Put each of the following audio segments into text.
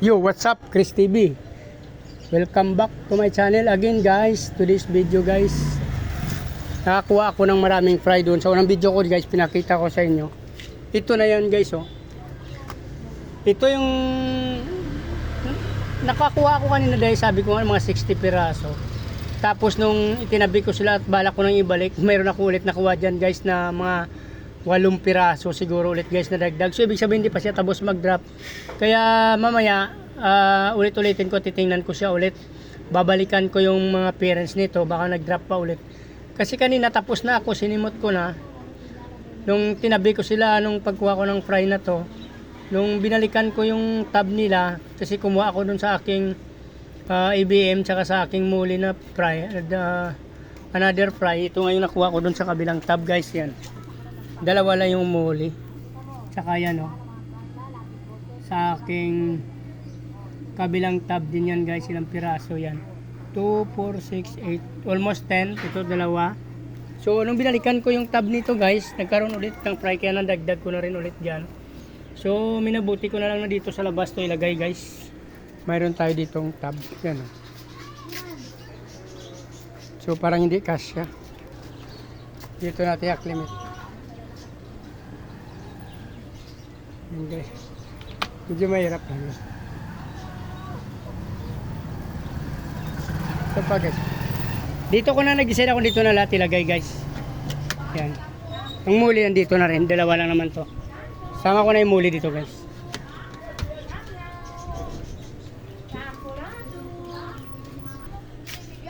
Yo, what's up, Chris TV? Welcome back to my channel again, guys. To this video, guys, nakakuha ako ng maraming fry doon. Sa unang video ko, guys, pinakita ko sa inyo. Ito na yan, guys, oh. Ito yung nakakuha ko kanina, dahil sabi ko nga mga 60 piraso. Tapos nung itinabi ko sila at balak ko nang ibalik, mayroon ako ulit nakuha dyan, guys, na mga 8 piraso siguro ulit, guys, na dagdag. So ibig sabihin hindi pa siya tapos mag-drop. Kaya mamaya ulit-ulitin ko, titingnan ko siya ulit. Babalikan ko yung mga parents nito, baka nag-drop pa ulit. Kasi kanina tapos na ako, sinimot ko na. Nung tinabi ko sila nung pagkuha ko ng fry na to, nung binalikan ko yung tab nila, kasi kumuha ako dun sa aking ABM tsaka sa aking muli na fry, another fry. Ito ngayon nakuha ko dun sa kabilang tab, guys, yan. Dalawa lang yung muli. Tsaka yan, oh. Sa aking kabilang tab din yan, guys. Ilang piraso yan. 2, 4, 6, 8. Almost 10. Ito dalawa. So, nung binalikan ko yung tab nito, guys, nagkaroon ulit ng fry. Kaya nadagdag ko na rin ulit dyan. So, minabuti ko na lang na dito sa labas to ilagay, guys. Mayroon tayo ditong tab. Yan, oh. So, parang hindi kasya. Dito natin i-acclimate. Hindi. Medyo mahirap lang. So pa, guys, dito ko na nag-decide ako dito na lahat ilagay, guys. Yan. Ang muli nandito na rin. Dalawa lang naman to. Sama ko na yung muli dito, guys.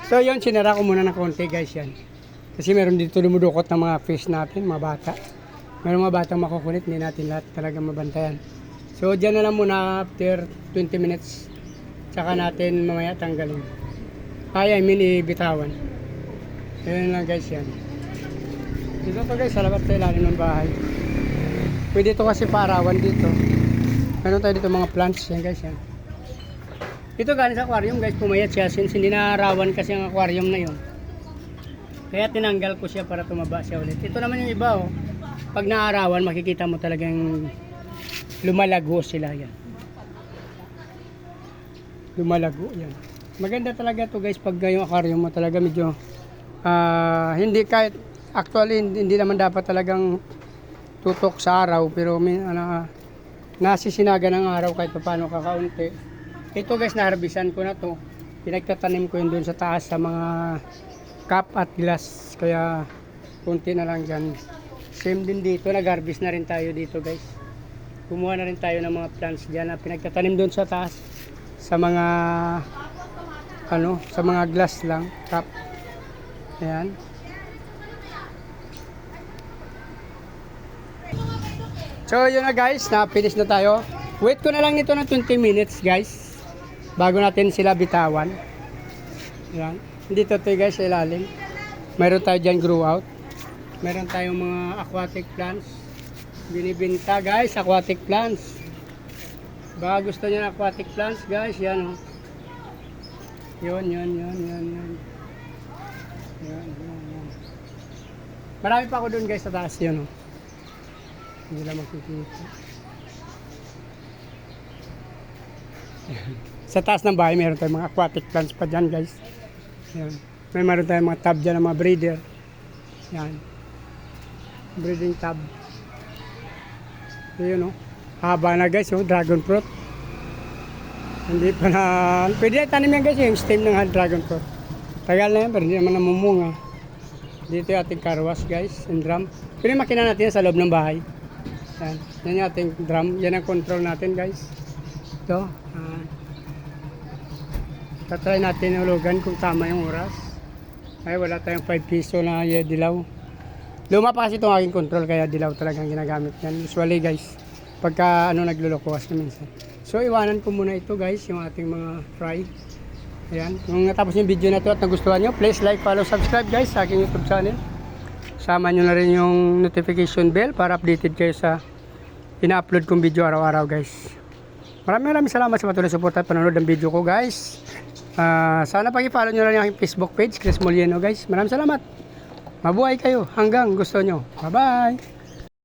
So yun, sinara ko muna ng konti, guys, yan. Kasi meron dito dumudukot ng mga fish natin, mga bata. Meron mga batang makukulit, hindi natin lahat talaga mabantayan. So dyan na lang muna after 20 minutes. Tsaka natin mamaya tanggalin. I mean ibitawan. Ayun lang, guys, yan. Dito to, guys, sa labas sa ilalim ng bahay. Pwede ito kasi paarawan dito. Meron tayo dito mga plants yan, guys, yan. Ito galing sa aquarium, guys, pumayat siya since hindi naarawan kasi ang aquarium na yun. Kaya tinanggal ko siya para tumaba siya ulit. Ito naman yung iba, oh. Pag naarawan, makikita mo talagang lumalago sila, yan. Lumalago, yan. Maganda talaga to, guys, pag yung aquarium mo talaga medyo hindi kahit actually hindi naman dapat talagang tutok sa araw, pero nasisinaga ng araw kahit paano kakaunti. Ito, guys, naharbisan ko na to. Pinagtatanim ko yun dun sa taas sa mga cup at glass, kaya kunti na lang dyan. Same din dito, nag-harvest na rin tayo dito, guys. Kumuha na rin tayo ng mga plants dyan na pinagtatanim doon sa taas sa mga sa mga glass lang, cup. Ayan. So yun na, guys, na-finish na tayo. Wait ko na lang nito ng 20 minutes, guys, bago natin sila bitawan. Ayan. Dito tayo, guys, sa ilalim. Mayroon tayo dyan grow out. Meron tayong mga aquatic plants binibenta, guys, aquatic plants. Baka gusto niyo ng aquatic plants, guys, yan, oh. Yun. Yan. Marami pa ako dun, guys, sa taas, yun, oh. Hindi lang makikita. Sa taas ng bahay meron tayong mga aquatic plants pa dyan, guys. Yan. Meron tayong mga tub dyan ng mga breeder. Yan, breeding tub. Ayun, oh. Haba na, guys, oh, dragon fruit. Hindi pa na, pwede na tanim yan, guys, yung stem ng dragon fruit. Tagal na yan, pero hindi naman namumunga. Dito yung ating carwash, guys, and drum. Pwede makina natin sa loob ng bahay. Yan, yan yung ating drum. Yan ang control natin, guys. Ito. Tatry natin ulugan kung tama yung oras. Ay, wala tayong 5 piso na dilaw. Luma pa kasi itong aking control, kaya dilaw talagang ginagamit yan. Usually, guys, pagka naglulukuwas na minsan. So iwanan ko muna ito, guys, yung ating mga fry. Ayan. Kung natapos yung video na ito at nagustuhan nyo, please like, follow, subscribe, guys, sa aking YouTube channel. Sama nyo na rin yung notification bell para updated kayo sa ina-upload kong video araw-araw, guys. Maraming salamat sa patuloy support at panonood ng video ko, guys. Sana pag-follow nyo lang yung aking Facebook page, Chris Molieno, guys. Maraming salamat. Mabuhay kayo hanggang gusto nyo. Bye-bye!